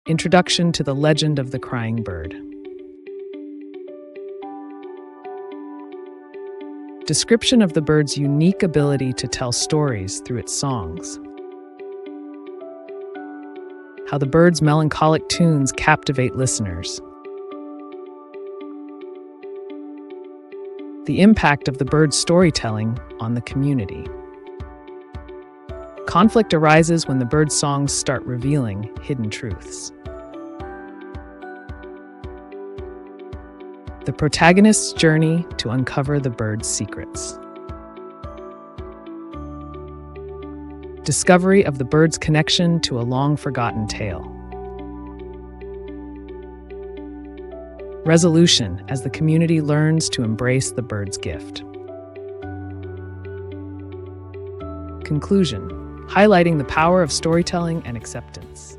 Introduction to the Legend of the Crying Bird. Description of the bird's unique ability to tell stories through its songs. How the bird's melancholic tunes captivate listeners. The impact of the bird's storytelling on the community. Conflict arises when the bird's songs start revealing hidden truths. The protagonist's journey to uncover the bird's secrets. Discovery of the bird's connection to a long-forgotten tale. Resolution as the community learns to embrace the bird's gift. Conclusion, highlighting the power of storytelling and acceptance.